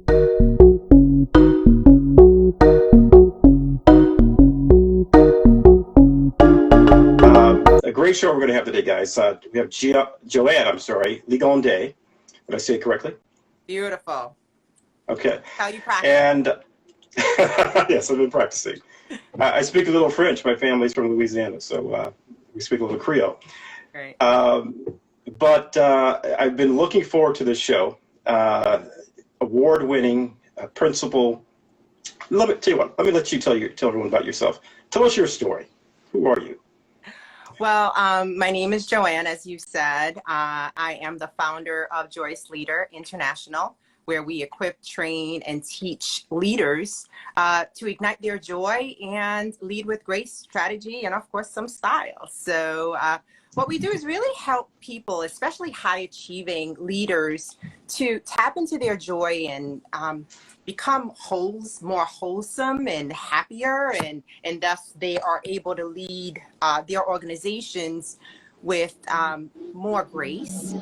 A great show we're going to have today, guys. We have Johane Ligondé. Did I say it correctly? Beautiful. Okay. How you practice? And yes, I've been practicing. I speak a little French. My family's from Louisiana, so we speak a little Creole. Great. But I've been looking forward to this show. Award-winning principal. Let me let you tell everyone about yourself. Tell us your story. Who are you? Well, my name is Johane, as you said. I am the founder of Joyous Leader International, where we equip, train, and teach leaders to ignite their joy and lead with grace, strategy, and of course, some style. So what we do is really help people, especially high-achieving leaders, to tap into their joy and become more wholesome and happier, and thus they are able to lead their organizations with more grace,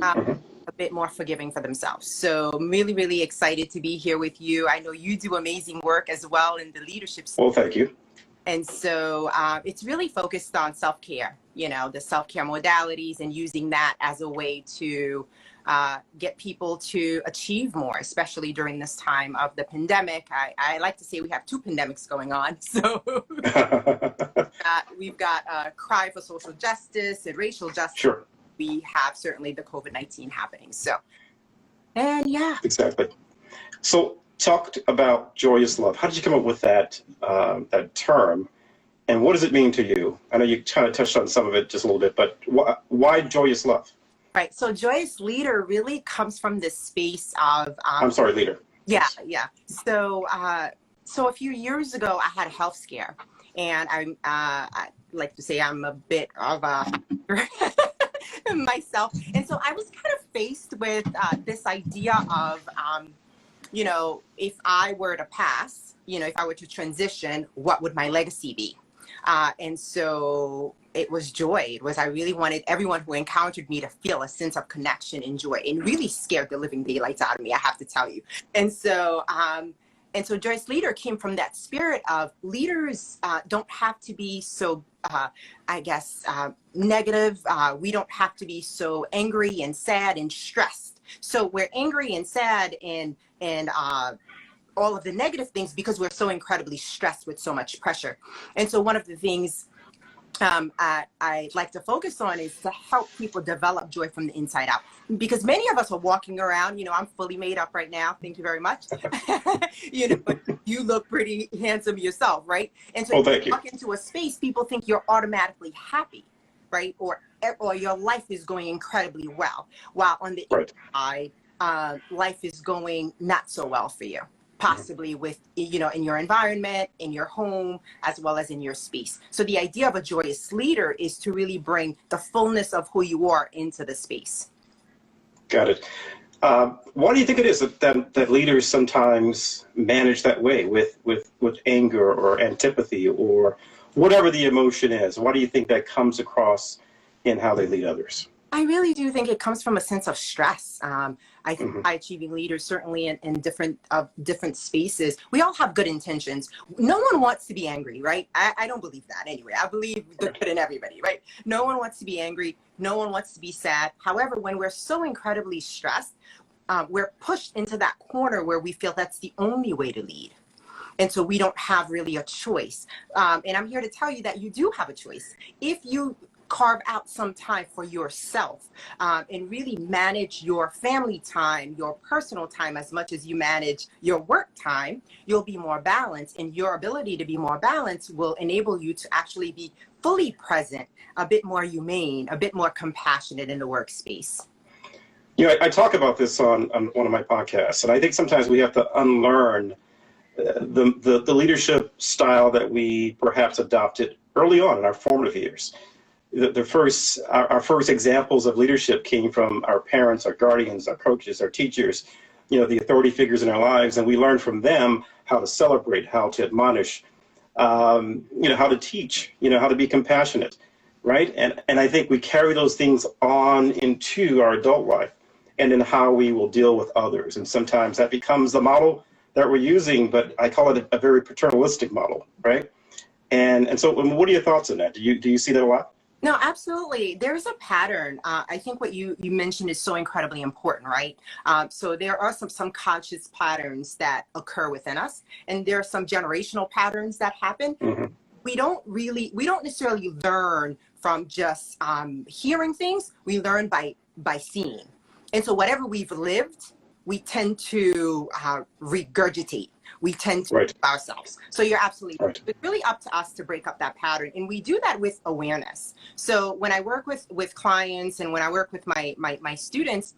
a bit more forgiving for themselves. So I'm really, really excited to be here with you. I know you do amazing work as well in the leadership space. Well, thank you. And so it's really focused on self-care, the self-care modalities, and using that as a way to get people to achieve more, especially during this time of the pandemic. I like to say we have two pandemics going on. So we've got a cry for social justice and racial justice. Sure. We have certainly the COVID-19 happening. So, and yeah. Exactly. So talk about joyous love. How did you come up with that term? And what does it mean to you? I know you kind of touched on some of it just a little bit, but why joyous love? Right. So Joyous Leader really comes from this space of... I'm sorry, leader. Yeah, yeah. So a few years ago, I had a health scare. And I like to say I'm a bit of a... myself. And so I was kind of faced with this idea of, if I were to pass, if I were to transition, what would my legacy be? And so it was joy. I really wanted everyone who encountered me to feel a sense of connection and joy, and really scared the living daylights out of me, I have to tell you. And so Joyous Leader came from that spirit of leaders don't have to be so, negative. We don't have to be so angry and sad and stressed. So we're angry and sad and all of the negative things because we're so incredibly stressed with so much pressure. And so one of the things I like to focus on is to help people develop joy from the inside out. Because many of us are walking around, I'm fully made up right now. Thank you very much. But you look pretty handsome yourself, right? And so if you walk into a space, people think you're automatically happy, right? Or your life is going incredibly well. While on the inside, life is going not so well for you. Possibly with, in your environment, in your home, as well as in your space. So the idea of a joyous leader is to really bring the fullness of who you are into the space. Got it. Why do you think it is that leaders sometimes manage that way with anger or antipathy or whatever the emotion is? Why do you think that comes across in how they lead others? I really do think it comes from a sense of stress. I think high-achieving leaders, certainly in different spaces, we all have good intentions. No one wants to be angry, right? I don't believe that anyway. I believe the good in everybody, right? No one wants to be angry. No one wants to be sad. However, when we're so incredibly stressed, we're pushed into that corner where we feel that's the only way to lead. And so we don't have really a choice. And I'm here to tell you that you do have a choice. If you carve out some time for yourself and really manage your family time, your personal time as much as you manage your work time, you'll be more balanced, and your ability to be more balanced will enable you to actually be fully present, a bit more humane, a bit more compassionate in the workspace. I talk about this on one of my podcasts, and I think sometimes we have to unlearn the leadership style that we perhaps adopted early on in our formative years. Our first examples of leadership came from our parents, our guardians, our coaches, our teachers, the authority figures in our lives, and we learned from them how to celebrate, how to admonish, how to teach, how to be compassionate, right? And I think we carry those things on into our adult life. and in how we will deal with others. And sometimes that becomes the model that we're using, but I call it a very paternalistic model, right? And so what are your thoughts on that? Do you see that a lot? No, absolutely. There's a pattern. I think what you mentioned is so incredibly important, right? So there are some conscious patterns that occur within us, and there are some generational patterns that happen. Mm-hmm. We don't necessarily learn from just hearing things. We learn by seeing. And so whatever we've lived, we tend to regurgitate. We tend to Right. ourselves. So you're absolutely Right. It's really up to us to break up that pattern. And we do that with awareness. So when I work with clients and when I work with my students,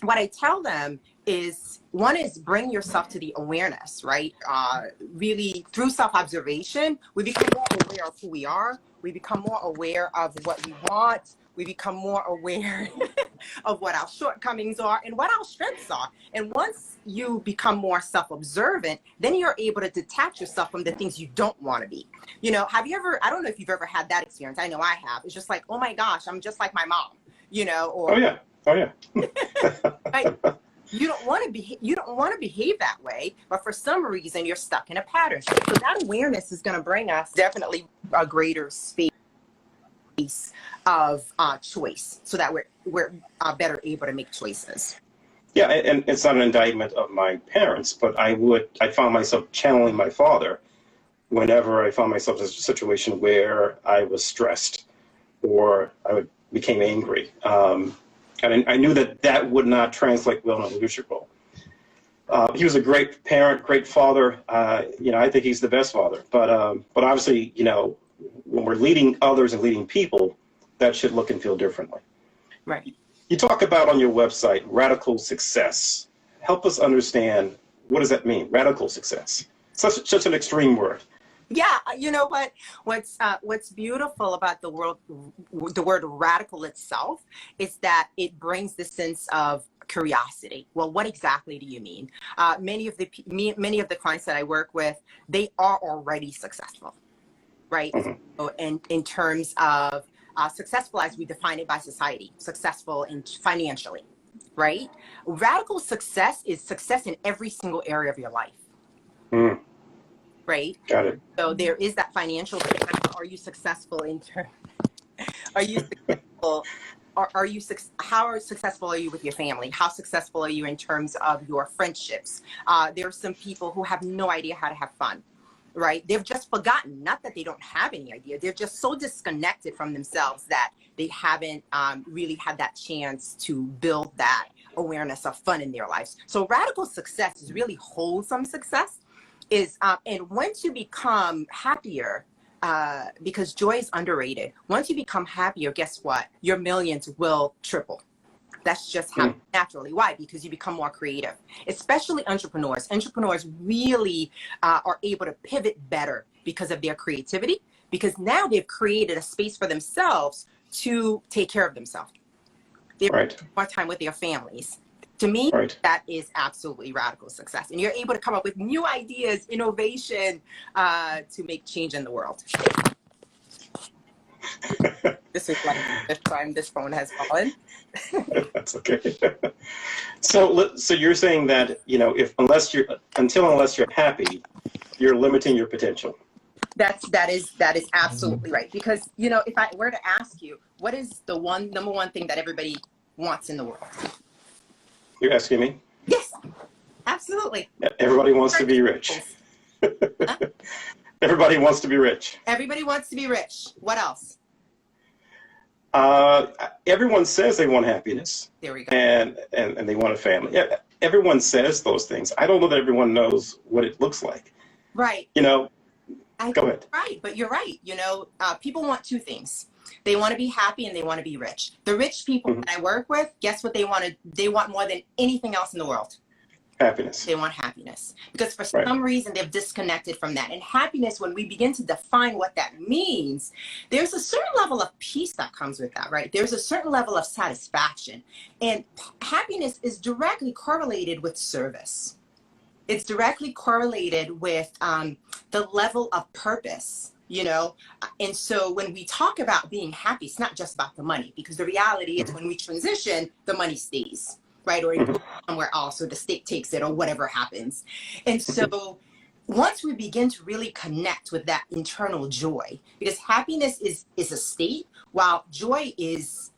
what I tell them is, one is bring yourself to the awareness, right? Really through self-observation, we become more aware of who we are. We become more aware of what we want. We become more aware of what our shortcomings are and what our strengths are. And once you become more self-observant, then you're able to detach yourself from the things you don't want to be. You know, I don't know if you've ever had that experience. I know I have. It's just like, oh my gosh, I'm just like my mom, you know, or Oh yeah. right? You don't want to behave that way, but for some reason you're stuck in a pattern. So that awareness is going to bring us definitely a greater space of choice, so that we're better able to make choices. Yeah, and it's not an indictment of my parents, but I found myself channeling my father whenever I found myself in a situation where I was stressed or became angry. And I knew that would not translate well in a leadership role. He was a great parent, great father. I think he's the best father. But obviously, when we're leading others and leading people, that should look and feel differently. Right. You talk about on your website radical success. Help us understand, what does that mean? Radical success. Such an extreme word. Yeah, you know what? What's beautiful about the word radical itself is that it brings the sense of curiosity. Well, what exactly do you mean? Many of the clients that I work with, they are already successful, right? Mm-hmm. So in terms of successful as we define it by society, successful in financially, right? Radical success is success in every single area of your life. Mm. Right? Got it. So there is that financial success. Are you successful in terms? Are you successful? How successful are you with your family? How successful are you in terms of your friendships? There are some people who have no idea how to have fun, right? They've just forgotten, not that they don't have any idea. They're just so disconnected from themselves that they haven't really had that chance to build that awareness of fun in their lives. So radical success is really wholesome success. And once you become happier, because joy is underrated, once you become happier, guess what? Your millions will triple. That's just how naturally. Why? Because you become more creative, especially entrepreneurs. Entrepreneurs really are able to pivot better because of their creativity, because now they've created a space for themselves to take care of themselves. They have more time with their families. To me, that is absolutely radical success. And you're able to come up with new ideas, innovation, to make change in the world. This is like the fifth time this phone has fallen. That's okay. So you're saying that, unless you're happy, you're limiting your potential. That is absolutely right. Because, if I were to ask you, what is the number one thing that everybody wants in the world? You're asking me? Yes, absolutely. Everybody wants to be rich. Huh? Everybody wants to be rich. Everybody wants to be rich. What else? Everyone says they want happiness. There we go. And they want a family. Yeah, everyone says those things. I don't know that everyone knows what it looks like. Right. Go ahead. Right, but you're right. People want two things. They want to be happy and they want to be rich. The rich people that I work with, guess what they want? They want more than anything else in the world. Happiness. They want happiness. Because for some reason, they've disconnected from that. And happiness, when we begin to define what that means, there's a certain level of peace that comes with that, right? There's a certain level of satisfaction. And happiness is directly correlated with service. It's directly correlated with the level of purpose you know? And so when we talk about being happy, it's not just about the money, because the reality is when we transition, the money stays, right? Or it goes somewhere else, or the state takes it, or whatever happens. And so once we begin to really connect with that internal joy, because happiness is a state, while joy is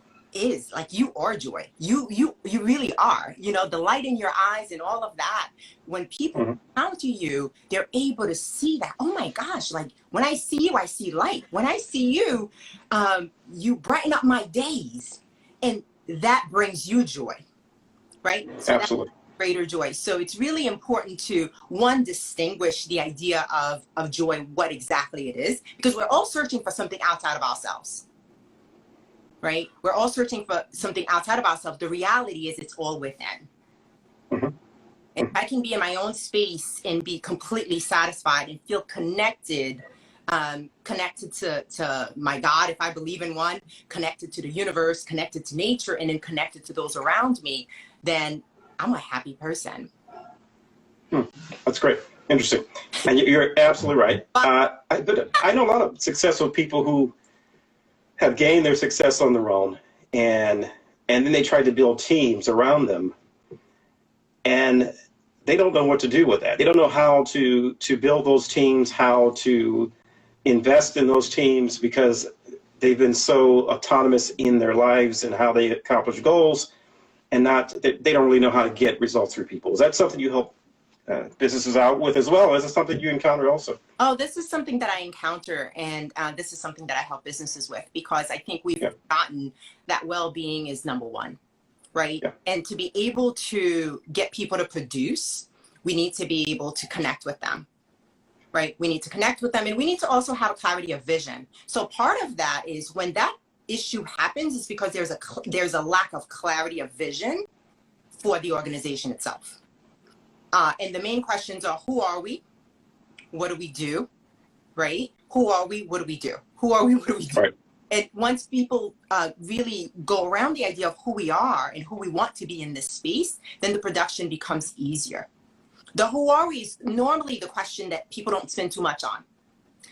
like, you are joy. You really are, you know, the light in your eyes and all of that. When people encounter you, they're able to see that, oh my gosh, like when I see you, I see light. When I see you, you brighten up my days, and that brings you joy, right? So Absolutely. Greater joy. So it's really important to, one, distinguish the idea of joy, what exactly it is, because we're all searching for something outside of ourselves, right? We're all searching for something outside of ourselves. The reality is it's all within. And I can be in my own space and be completely satisfied and feel connected, connected to my God, if I believe in one, connected to the universe, connected to nature, and then connected to those around me, then I'm a happy person. That's great. Interesting. And you're absolutely right. But I know a lot of successful people who have gained their success on their own, and then they try to build teams around them, and they don't know what to do with that. They don't know how to build those teams, how to invest in those teams, because they've been so autonomous in their lives and how they accomplish goals, and they don't really know how to get results through people. Is that something you help businesses out with as well? Is it something you encounter also? Oh, this is something that I encounter, and this is something that I help businesses with, because I think we've forgotten that well-being is number one, right? Yeah. And to be able to get people to produce, we need to be able to connect with them, right? We need to connect with them, and we need to also have a clarity of vision. So part of that is, when that issue happens, is because there's a lack of clarity of vision for the organization itself. And the main questions are, who are we? What do we do? Right? Who are we? What do we do? Who are we? What do we do? Right. And once people really go around the idea of who we are and who we want to be in this space, then the production becomes easier. The who are we is normally the question that people don't spend too much on.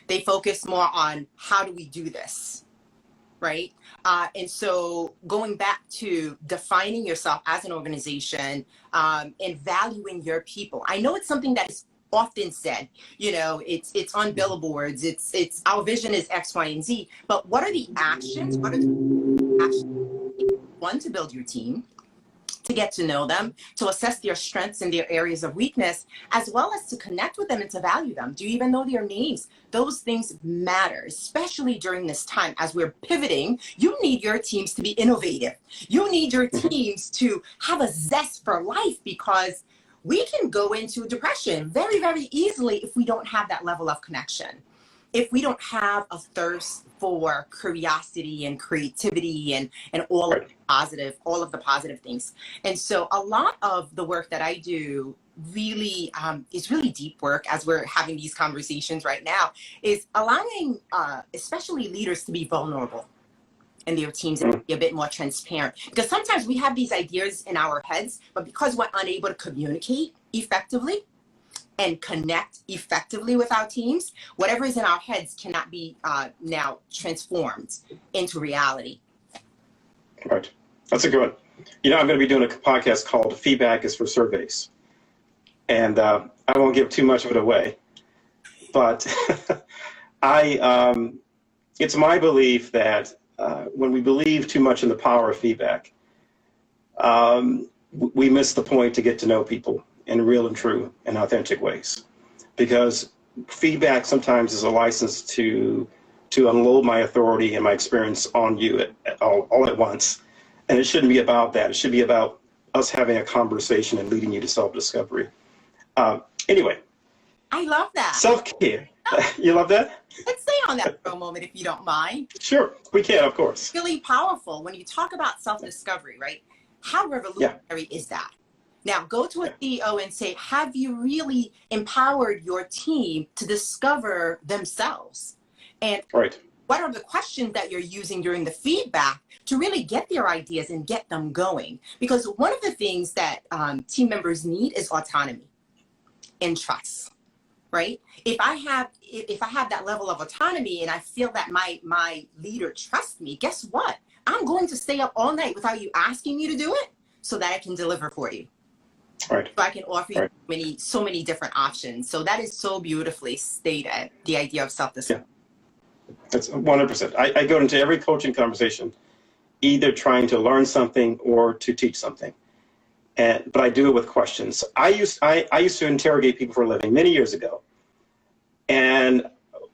They focus more on, how do we do this? Right? And so going back to defining yourself as an organization, and valuing your people. I know it's something that is often said, you know, it's on billboards, it's our vision is X, Y, and Z, but what are the actions? What are the actions? One, to build your team, to get to know them, to assess their strengths and their areas of weakness, as well as to connect with them and to value them. Do you even know their names? Those things matter, especially during this time as we're pivoting. You need your teams to be innovative. You need your teams to have a zest for life, because we can go into depression very, very easily if we don't have that level of connection. If we don't have a thirst for curiosity and creativity and all of the positive things. And so a lot of the work that I do really is really deep work, as we're having these conversations right now, is allowing especially leaders to be vulnerable in their teams and be a bit more transparent. Because sometimes we have these ideas in our heads, but because we're unable to communicate effectively and connect effectively with our teams, whatever is in our heads cannot be now transformed into reality. Right. That's a good one. You know, I'm going to be doing a podcast called Feedback is for Surveys. And I won't give too much of it away. But it's my belief that when we believe too much in the power of feedback, we miss the point to get to know people in real and true and authentic ways. Because feedback sometimes is a license to unload my authority and my experience on you all at once. And it shouldn't be about that. It should be about us having a conversation and leading you to self-discovery. Anyway. I love that. Self-care. You love that? Let's stay on that for a moment, if you don't mind. Sure, we can, of course. Really powerful. When you talk about self-discovery, right? How revolutionary is that? Now, go to a CEO and say, have you really empowered your team to discover themselves? And what are the questions that you're using during the feedback to really get their ideas and get them going? Because one of the things that team members need is autonomy and trust. right? If I have that level of autonomy and I feel that my leader trusts me, guess what? I'm going to stay up all night without you asking me to do it so that I can deliver for you. Right. So I can offer you Right. so many different options. So that is so beautifully stated, the idea of self-discipline. Yeah. That's 100%. I go into every coaching conversation either trying to learn something or to teach something. But I do it with questions. I used to interrogate people for a living many years ago. And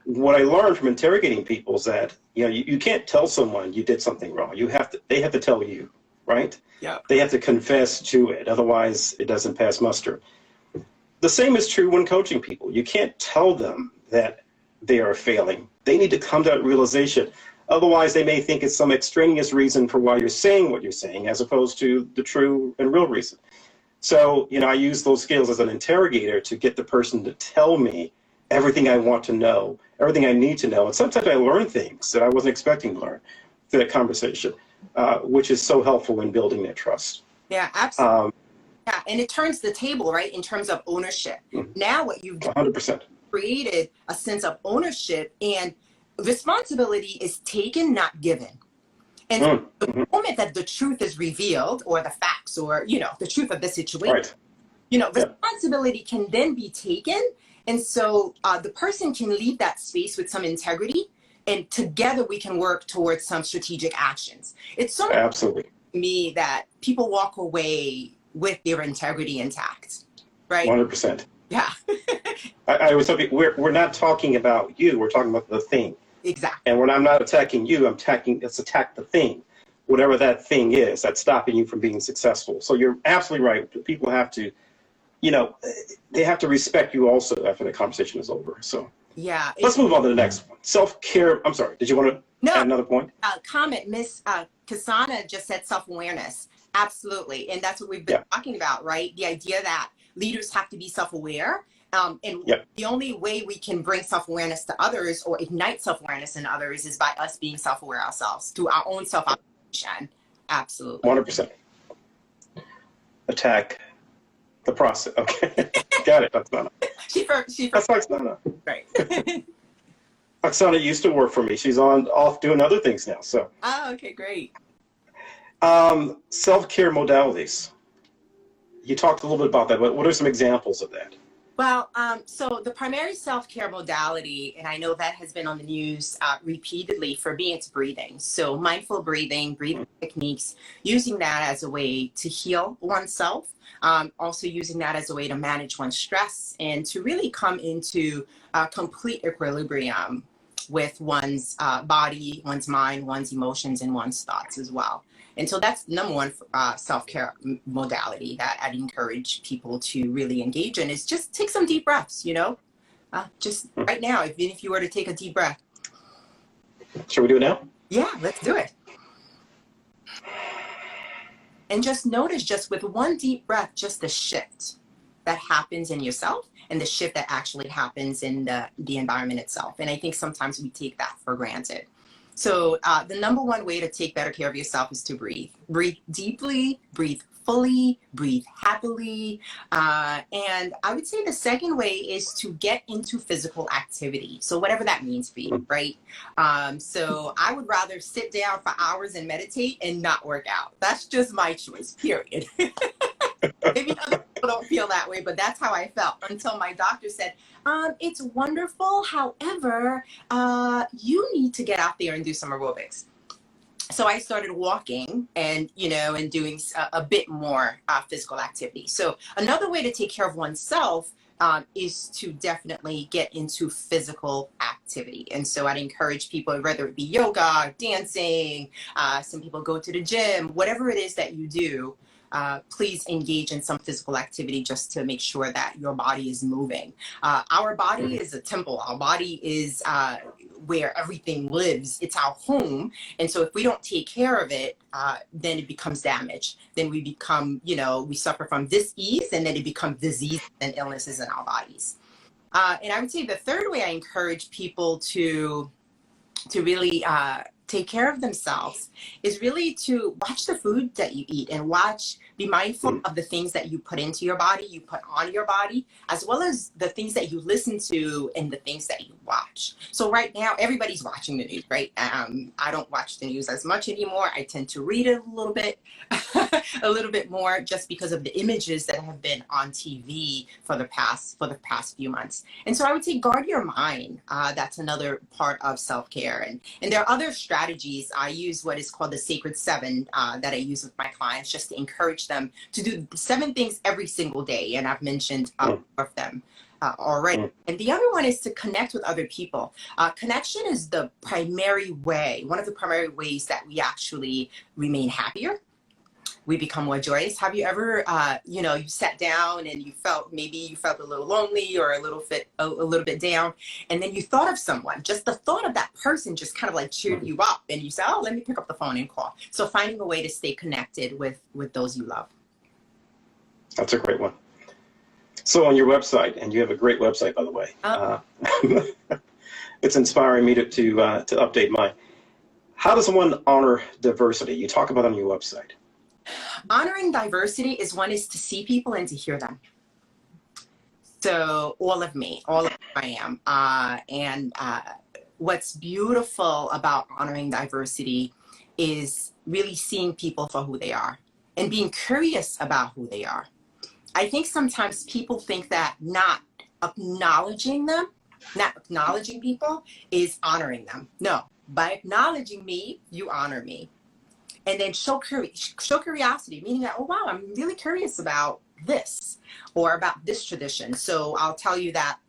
what I learned from interrogating people is that, you can't tell someone you did something wrong. They have to tell you, right? Yeah. They have to confess to it. Otherwise, it doesn't pass muster. The same is true when coaching people. You can't tell them that they are failing. They need to come to that realization. Otherwise, they may think it's some extraneous reason for why you're saying what you're saying, as opposed to the true and real reason. So, I use those skills as an interrogator to get the person to tell me everything I want to know, everything I need to know. And sometimes I learn things that I wasn't expecting to learn through that conversation, which is so helpful in building that trust. Yeah, absolutely. Yeah, and it turns the table, right, in terms of ownership. Now what you've done 100%. created a sense of ownership, and responsibility is taken, not given. And the moment that the truth is revealed, or the facts, or, the truth of the situation, Right. Responsibility can then be taken. And so the person can leave that space with some integrity, and together we can work towards some strategic actions. It's so Absolutely. to me that people walk away with their integrity intact, right? 100%. Yeah. I was talking, we're not talking about you, we're talking about the thing. Exactly. And when I'm not attacking you, let's attack the thing, whatever that thing is that's stopping you from being successful. So you're absolutely right. People have to, they have to respect you also after the conversation is over. So yeah, let's move on to the next one. Self-care. I'm sorry. Did you want to add another point? Comment. Miss Kasana just said self-awareness. Absolutely. And that's what we've been talking about, right? The idea that leaders have to be self-aware. And the only way we can bring self-awareness to others or ignite self-awareness in others is by us being self-aware ourselves through our own self-observation. Absolutely. 100%. Attack the process. Okay. Got it. Oksana. That's Oksana. Right. Oksana used to work for me. She's off doing other things now. So. Oh, okay, great. Self-care modalities. You talked a little bit about that, but what are some examples of that? Well, so the primary self-care modality, and I know that has been on the news repeatedly for me, it's breathing. So mindful breathing techniques, using that as a way to heal oneself, also using that as a way to manage one's stress and to really come into complete equilibrium with one's body, one's mind, one's emotions, and one's thoughts as well. And so that's the number one self-care modality that I'd encourage people to really engage in, is just take some deep breaths, just right now, even if you were to take a deep breath. Shall we do it now? Yeah, let's do it. And just notice, just with one deep breath, just the shift that happens in yourself and the shift that actually happens in the environment itself. And I think sometimes we take that for granted. So the number one way to take better care of yourself is to breathe. Breathe deeply, breathe fully, breathe happily. And I would say the second way is to get into physical activity. So whatever that means for you, right? So I would rather sit down for hours and meditate and not work out. That's just my choice, period. Maybe other people don't feel that way, but that's how I felt until my doctor said, it's wonderful. However, you need to get out there and do some aerobics. So I started walking and doing a bit more physical activity. So another way to take care of oneself is to definitely get into physical activity. And so I'd encourage people, whether it be yoga, dancing, some people go to the gym, whatever it is that you do, please engage in some physical activity just to make sure that your body is moving. Our body is a temple. Our body is where everything lives. It's our home. And so if we don't take care of it, then it becomes damaged. Then we become, we suffer from dis-ease, and then it becomes disease and illnesses in our bodies. And I would say the third way I encourage people to really take care of themselves is really to watch the food that you eat and be mindful of the things that you put into your body, you put on your body, as well as the things that you listen to and the things that you watch. So right now, everybody's watching the news, right? I don't watch the news as much anymore. I tend to read it a little bit, a little bit more, just because of the images that have been on TV for the past few months. And so I would say guard your mind. That's another part of self-care. And there are other strategies. I use what is called the Sacred Seven that I use with my clients, just to encourage them to do 7 things every single day. And I've mentioned of them already. And the other one is to connect with other people. Connection is one of the primary ways that we actually remain happier. We become more joyous. Have you ever, you sat down and you felt a little lonely or a little bit down, and then you thought of someone, just the thought of that person just kind of like cheered you up, and you said, oh, let me pick up the phone and call. So finding a way to stay connected with those you love. That's a great one. So on your website, and you have a great website, by the way, it's inspiring me to update mine. How does one honor diversity? You talk about it on your website. Honoring diversity is to see people and to hear them. So all of who I am. And what's beautiful about honoring diversity is really seeing people for who they are and being curious about who they are. I think sometimes people think that not acknowledging people is honoring them. No, by acknowledging me, you honor me. And then show curiosity, meaning that, oh, wow, I'm really curious about this or about this tradition. So I'll tell you that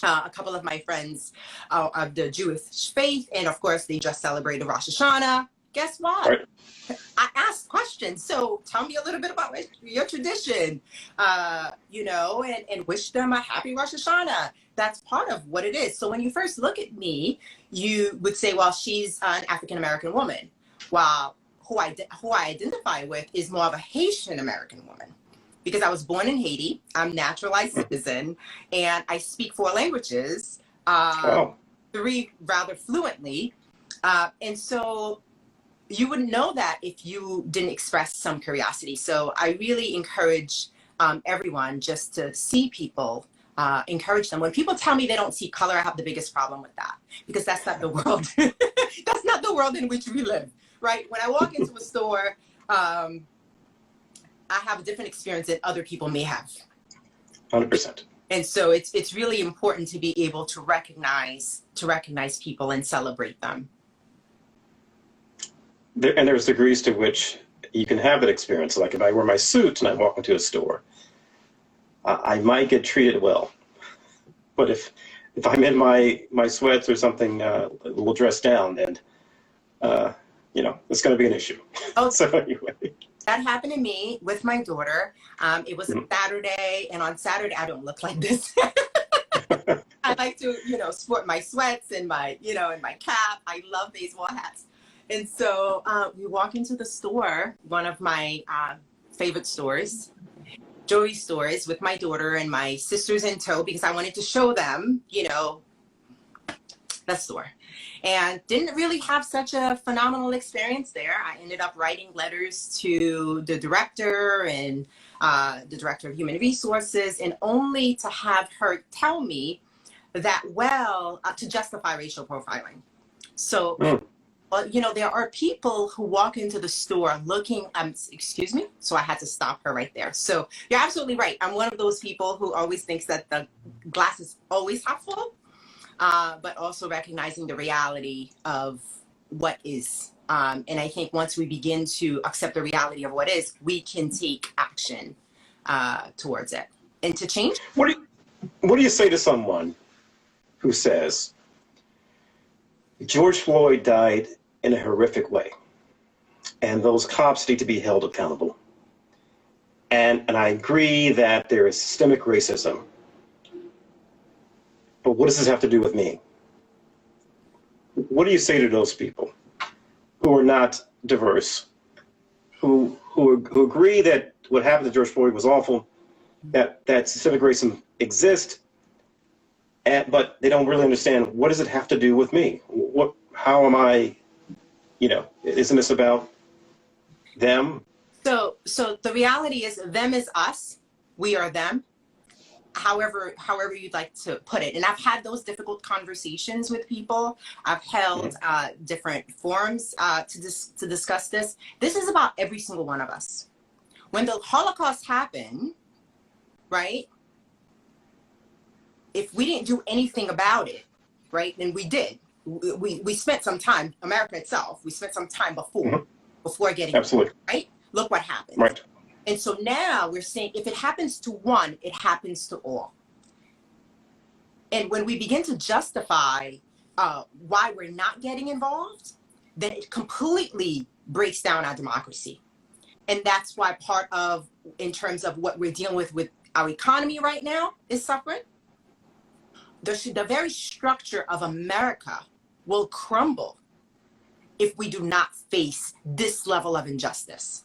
a couple of my friends of the Jewish faith, and of course, they just celebrated Rosh Hashanah. Guess what? Right. I asked questions. So tell me a little bit about your tradition, and wish them a happy Rosh Hashanah. That's part of what it is. So when you first look at me, you would say, well, she's an African-American woman. While who I identify with is more of a Haitian American woman, because I was born in Haiti. I'm naturalized citizen, and I speak 4 languages, 3 rather fluently. And so you wouldn't know that if you didn't express some curiosity. So I really encourage everyone just to see people, encourage them. When people tell me they don't see color, I have the biggest problem with that, because that's not the world. That's not the world in which we live. Right? When I walk into a store, I have a different experience than other people may have. 100%. And so it's really important to be able to recognize people and celebrate them. There's degrees to which you can have that experience. Like if I wear my suit and I walk into a store, I might get treated well. But if I'm in my sweats or something, a little dressed down, and it's going to be an issue. Oh, so anyway. That happened to me with my daughter. It was a Saturday, and on Saturday, I don't look like this. I like to, sport my sweats and my cap. I love baseball hats. And so we walk into the store, one of my favorite stores, jewelry stores, with my daughter and my sisters in tow, because I wanted to show them, the store. And didn't really have such a phenomenal experience there. I ended up writing letters to the director and the director of human resources, and only to have her tell me that, to justify racial profiling. So, there are people who walk into the store looking, excuse me? So I had to stop her right there. So you're absolutely right. I'm one of those people who always thinks that the glass is always half full. But also recognizing the reality of what is. And I think once we begin to accept the reality of what is, we can take action towards it and to change. What do you say to someone who says, George Floyd died in a horrific way, and those cops need to be held accountable? And I agree that there is systemic racism. But what does this have to do with me? What do you say to those people who are not diverse, who agree that what happened to George Floyd was awful, that systemic racism exists, but they don't really understand, what does it have to do with me? How am I isn't this about them? So the reality is them is us, we are them, however you'd like to put it. And I've had those difficult conversations with people. I've held different forums to discuss this. This is about every single one of us. When the Holocaust happened, right, if we didn't do anything about it, right, then we did. We spent some time, America itself, we spent some time before getting Absolutely. Right? Look what happened. Right. And so now we're saying if it happens to one, it happens to all. And when we begin to justify why we're not getting involved, then it completely breaks down our democracy. And that's why part of, in terms of what we're dealing with our economy right now, is suffering. The very structure of America will crumble if we do not face this level of injustice.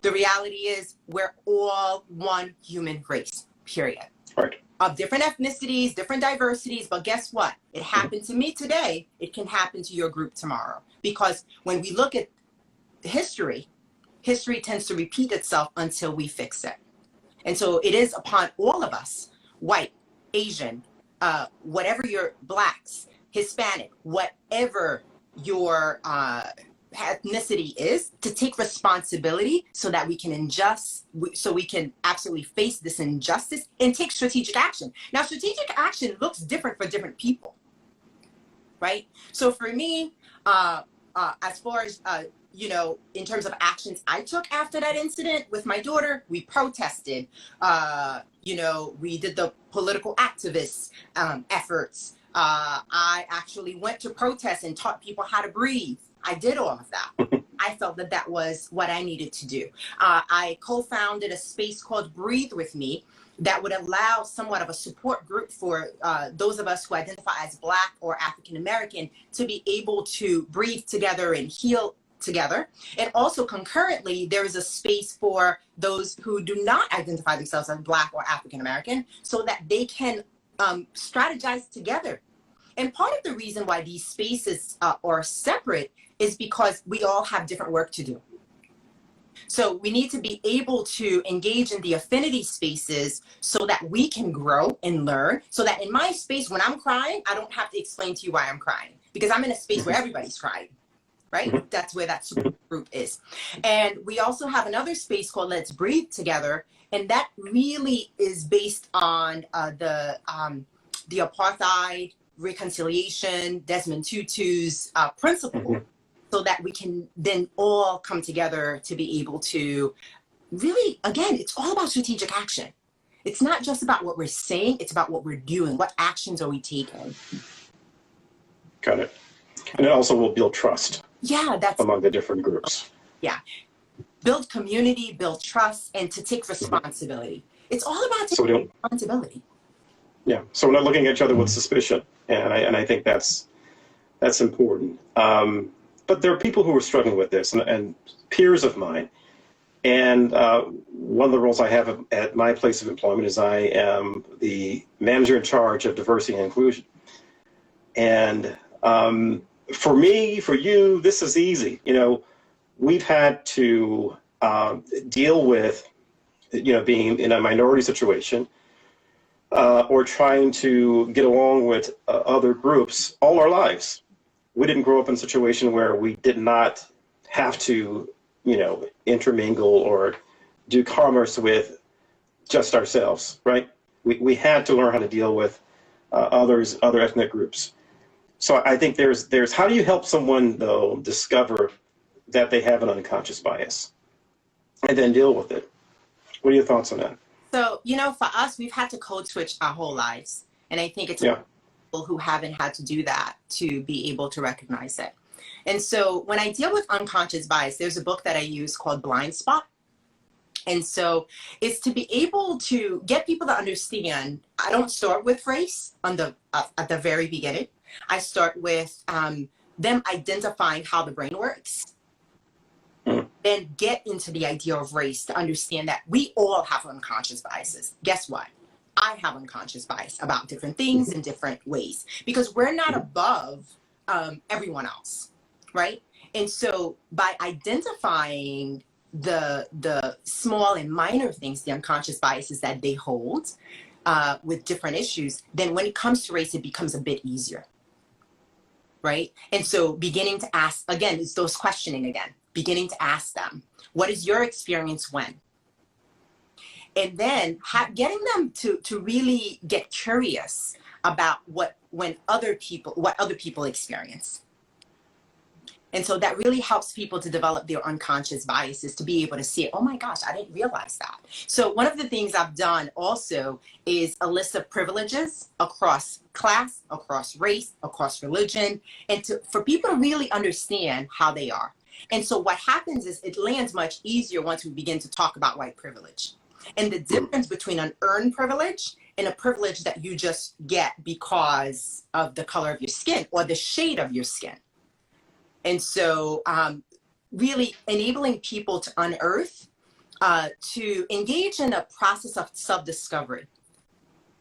The reality is we're all one human race, period. Right. Of different ethnicities, different diversities, but guess what? It happened to me today, it can happen to your group tomorrow. Because when we look at history tends to repeat itself until we fix it. And so it is upon all of us, white, Asian, whatever your blacks, Hispanic, whatever your ethnicity is, to take responsibility so that we can so we can absolutely face this injustice and take strategic action. Now, strategic action looks different for different people, right? So for me, as far as, in terms of actions I took after that incident with my daughter, we protested, we did the political activist efforts. I actually went to protest and taught people how to breathe. I did all of that. I felt that was what I needed to do. I co-founded a space called Breathe With Me that would allow somewhat of a support group for those of us who identify as Black or African American to be able to breathe together and heal together. And also concurrently, there is a space for those who do not identify themselves as Black or African American so that they can strategize together. And part of the reason why these spaces are separate is because we all have different work to do. So we need to be able to engage in the affinity spaces so that we can grow and learn, so that in my space, when I'm crying, I don't have to explain to you why I'm crying, because I'm in a space where everybody's crying, right? That's where that support group is. And we also have another space called Let's Breathe Together. And that really is based on the apartheid, reconciliation, Desmond Tutu's principle, so that we can then all come together to be able to really, again, it's all about strategic action. It's not just about what we're saying, it's about what we're doing. What actions are we taking? Got it. And it also will build trust. Yeah, that's among the different groups. Yeah. Build community, build trust, and to take responsibility. It's all about taking responsibility. Yeah. So we're not looking at each other with suspicion. And I think that's important. But there are people who are struggling with this, and peers of mine. And one of the roles I have at my place of employment is I am the manager in charge of diversity and inclusion. And for me, for you, this is easy. We've had to deal with, being in a minority situation or trying to get along with other groups all our lives. We didn't grow up in a situation where we did not have to, intermingle or do commerce with just ourselves, right? We had to learn how to deal with other ethnic groups. So I think there's how do you help someone, though, discover that they have an unconscious bias and then deal with it? What are your thoughts on that? So, for us, we've had to code switch our whole lives. And I think it's people who haven't had to do that to be able to recognize it. And so when I deal with unconscious bias, there's a book that I use called Blind Spot. And so it's to be able to get people to understand, I don't start with race at the very beginning. I start with them identifying how the brain works. Then get into the idea of race to understand that we all have unconscious biases. Guess what? I have unconscious bias about different things in different ways because we're not above everyone else, right? And so by identifying the small and minor things, the unconscious biases that they hold with different issues, then when it comes to race, it becomes a bit easier, right? And so beginning to ask, again, it's those questioning again, beginning to ask them, what is your experience when? And then getting them to really get curious about what other people experience. And so that really helps people to develop their unconscious biases, to be able to see, oh my gosh, I didn't realize that. So one of the things I've done also is a list of privileges across class, across race, across religion, and for people to really understand how they are. And so what happens is it lands much easier once we begin to talk about white privilege and the difference between an earned privilege and a privilege that you just get because of the color of your skin or the shade of your skin. And so really enabling people to unearth, to engage in a process of self-discovery.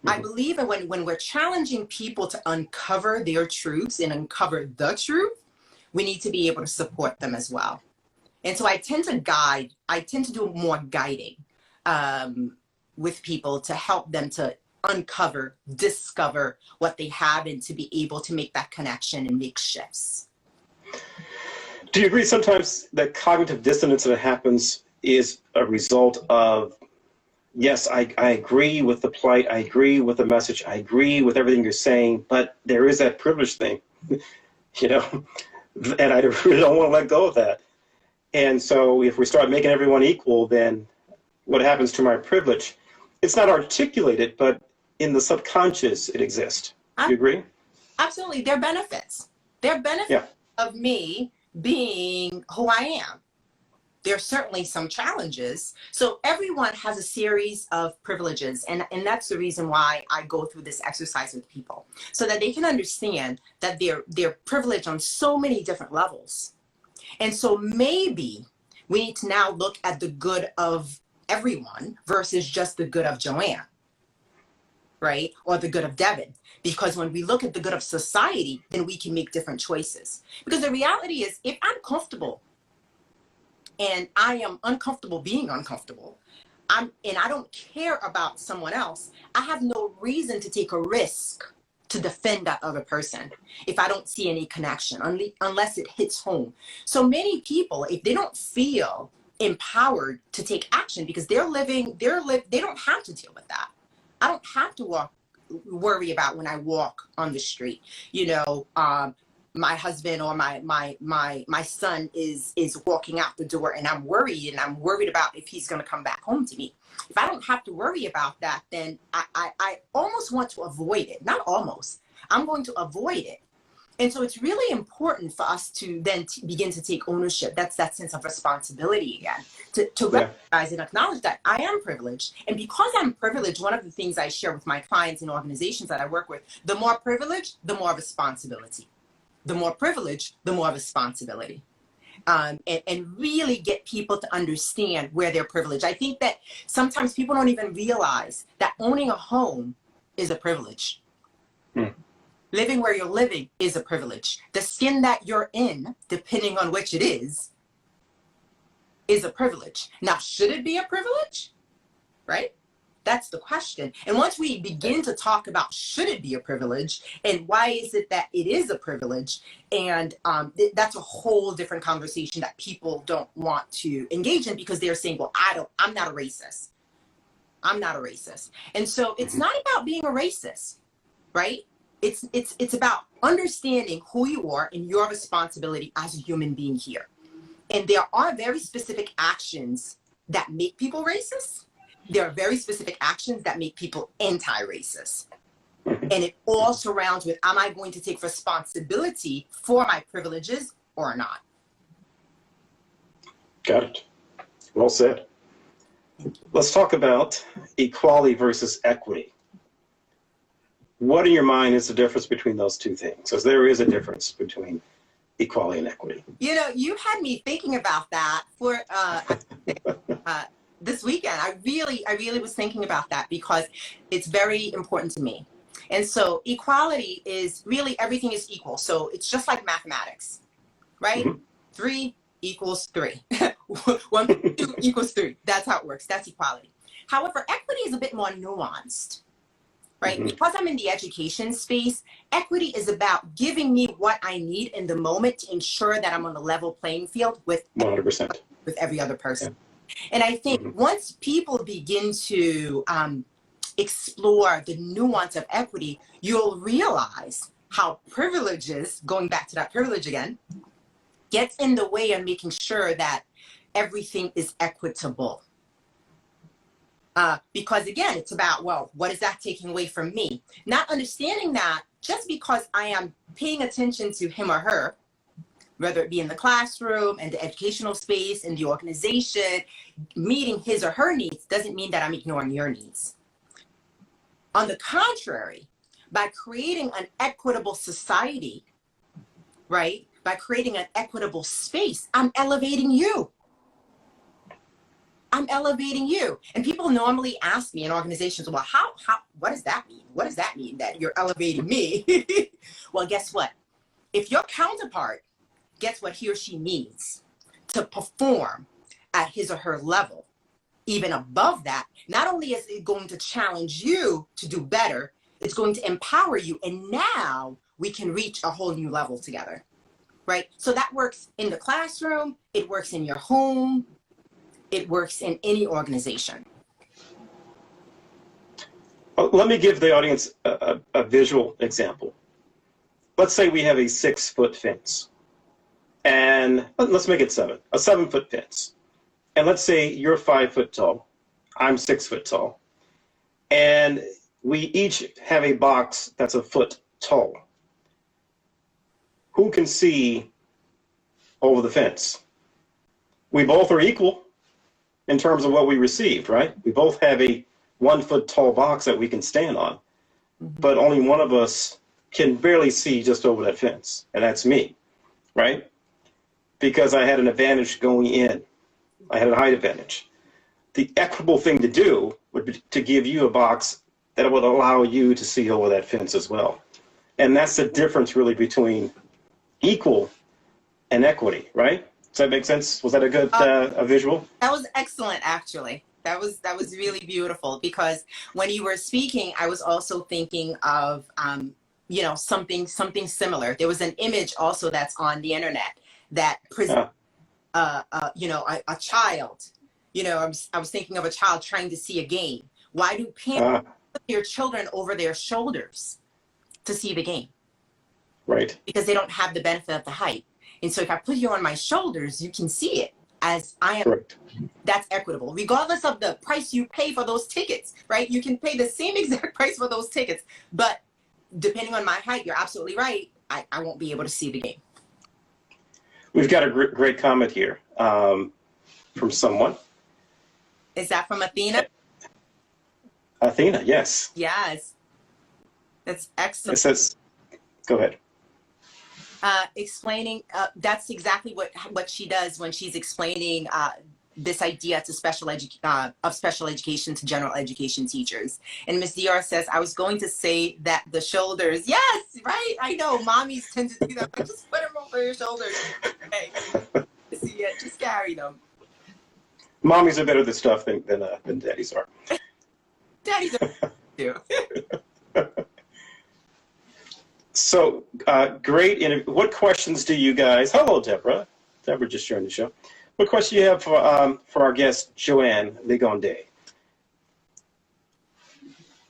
I believe that when we're challenging people to uncover their truths and uncover the truth, we need to be able to support them as well. And so I tend to do more guiding with people to help them to uncover, discover what they have and to be able to make that connection and make shifts. Do you agree sometimes that cognitive dissonance that happens is a result of, yes, I agree with the plight, I agree with the message, I agree with everything you're saying, but there is that privilege thing, and I really don't want to let go of that. And so if we start making everyone equal, then what happens to my privilege? It's not articulated, but in the subconscious it exists. Do you agree? Absolutely. There are benefits. There are benefits of me being who I am. There's certainly some challenges. So everyone has a series of privileges. And that's the reason why I go through this exercise with people, so that they can understand that they're privileged on so many different levels. And so maybe we need to now look at the good of everyone versus just the good of Joanne, right? Or the good of Devin. Because when we look at the good of society, then we can make different choices. Because the reality is, if I'm comfortable and I am uncomfortable being uncomfortable, and I don't care about someone else, I have no reason to take a risk to defend that other person if I don't see any connection, unless it hits home. So many people, if they don't feel empowered to take action because they don't have to deal with that. I don't have to worry about when I walk on the street, my husband or my son is walking out the door and I'm worried about if he's going to come back home to me. If I don't have to worry about that, then I almost want to avoid it. Not almost, I'm going to avoid it. And so it's really important for us to then begin to take ownership. That's that sense of responsibility again, to recognize and acknowledge that I am privileged. And because I'm privileged, one of the things I share with my clients and organizations that I work with, the more privilege, the more responsibility. The more privilege, the more responsibility. And really get people to understand where they're privileged. I think that sometimes people don't even realize that owning a home is a privilege. Living where you're living is a privilege. The skin that you're in, depending on which it is a privilege. Now, should it be a privilege? Right? That's the question. And once we begin to talk about should it be a privilege and why is it that it is a privilege, and that's a whole different conversation that people don't want to engage in because they're saying, well, I'm not a racist. I'm not a racist. And so it's not about being a racist, right? It's about understanding who you are and your responsibility as a human being here. And there are very specific actions that make people racist. There are very specific actions that make people anti-racist. And it all surrounds with, am I going to take responsibility for my privileges or not? Got it. Well said. Let's talk about equality versus equity. What in your mind is the difference between those two things? Because there is a difference between equality and equity. You had me thinking about that for this weekend. I really was thinking about that because it's very important to me. And so equality is really everything is equal. So it's just like mathematics, right? 3 equals 3. 1 plus 2 equals 3. That's how it works. That's equality. However, equity is a bit more nuanced, right? Mm-hmm. Because I'm in the education space, equity is about giving me what I need in the moment to ensure that I'm on a level playing field with 100%. with every other person. Yeah. And I think once people begin to explore the nuance of equity, you'll realize how privileges, going back to that privilege again, gets in the way of making sure that everything is equitable. Because again, it's about, well, what is that taking away from me? Not understanding that just because I am paying attention to him or her, whether it be in the classroom, in the educational space, in the organization, meeting his or her needs doesn't mean that I'm ignoring your needs. On the contrary, by creating an equitable society, right? By creating an equitable space, I'm elevating you. I'm elevating you. And people normally ask me in organizations, well, what does that mean? What does that mean that you're elevating me? Well, guess what? If your counterpart gets what he or she needs to perform at his or her level, even above that, not only is it going to challenge you to do better, it's going to empower you. And now we can reach a whole new level together, right? So that works in the classroom. It works in your home. It works in any organization. Let me give the audience a visual example. Let's say we have a 6-foot fence, and let's make it 7, a 7-foot fence. And let's say you're 5 foot tall, I'm 6 foot tall, and we each have a box that's a foot tall. Who can see over the fence? We both are equal in terms of what we received, right? We both have a 1 foot tall box that we can stand on, but only one of us can barely see just over that fence, and that's me, right? Because I had an advantage going in. I had a height advantage. The equitable thing to do would be to give you a box that would allow you to see over that fence as well. And that's the difference really between equal and equity, right? Does that make sense? Was that a good a visual? That was excellent, actually. That was really beautiful, because when you were speaking, I was also thinking of something similar. There was an image also that's on the internet that presents a child. I was thinking of a child trying to see a game. Why do parents put their children over their shoulders to see the game? Right. Because they don't have the benefit of the height. And so if I put you on my shoulders, you can see it as I am. Correct. That's equitable, regardless of the price you pay for those tickets, right? You can pay the same exact price for those tickets, but depending on my height, you're absolutely right, I won't be able to see the game. We've got a great comment here from someone. Is that from Athena? Athena, yes. Yes. That's excellent. It says, go ahead. Explaining, that's exactly what she does when she's explaining this idea to special education to general education teachers. And Ms. Dior says, I was going to say that the shoulders, yes, right? I know, mommies tend to do that, but just put them over your shoulders. Okay. See, just carry them. Mommies are better at this stuff than daddies are. Daddies are too. So great. What questions do you guys? Hello, Deborah. Deborah just joined the show. What question do you have for our guest, Johane Ligondé?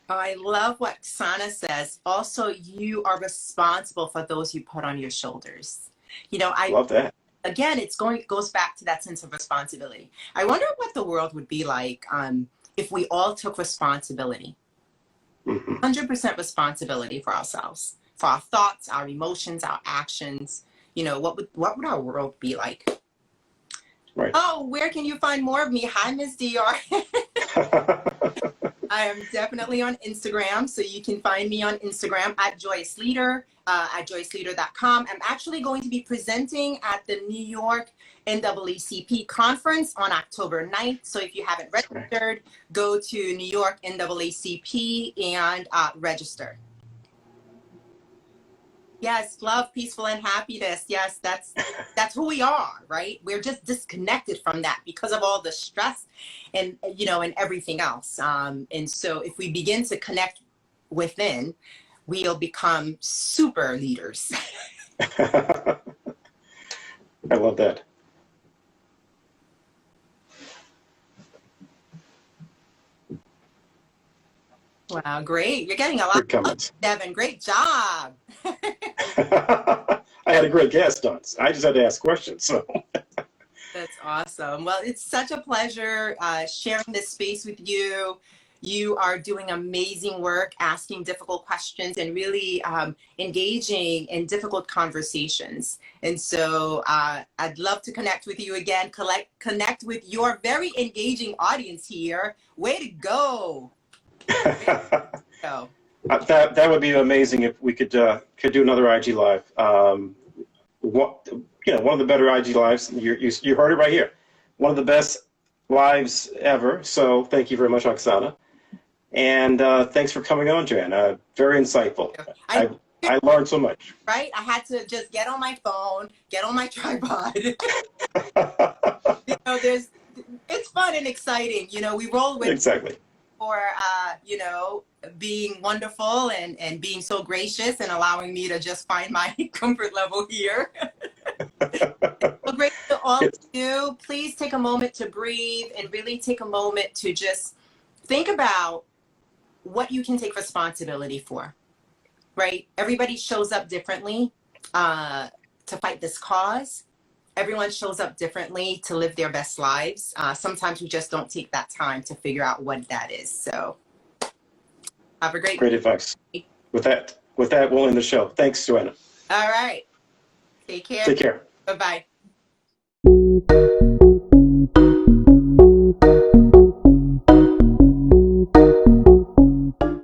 Oh, I love what Sana says. Also, you are responsible for those you put on your shoulders. I love that. Again, it goes back to that sense of responsibility. I wonder what the world would be like if we all took responsibility, 100% responsibility for ourselves, for our thoughts, our emotions, our actions. What would our world be like? Right. Oh, where can you find more of me? Hi, Ms. Dior. I am definitely on Instagram, so you can find me on Instagram at Joyous Leader, at joyousleader.com. I'm actually going to be presenting at the New York NAACP conference on October 9th. So if you haven't registered, go to New York NAACP and register. Yes, love, peaceful, and happiness. Yes, that's who we are, right? We're just disconnected from that because of all the stress and and everything else. And so if we begin to connect within, we'll become super leaders. I love that. Wow, great. You're getting a lot Good comments. Devin. Great job. I had a great guest on. I just had to ask questions. So That's awesome. Well, it's such a pleasure sharing this space with you. You are doing amazing work, asking difficult questions and really engaging in difficult conversations. And so I'd love to connect with you again, connect with your very engaging audience here. Way to go. So. That would be amazing if we could do another IG live. One of the better IG lives. You heard it right here. One of the best lives ever. So thank you very much, Oksana. And thanks for coming on, Johane. Very insightful. I learned so much. Right? I had to just get on my phone, get on my tripod. It's fun and exciting. We roll with exactly. For being wonderful and being so gracious and allowing me to just find my comfort level here. Well, great to all of you. Please take a moment to breathe and really take a moment to just think about what you can take responsibility for, right? Everybody shows up differently to fight this cause. Everyone shows up differently to live their best lives. Sometimes we just don't take that time to figure out what that is. So have a great advice. With that, we'll end the show. Thanks, Joanna. All right. Take care. Take care. Bye-bye.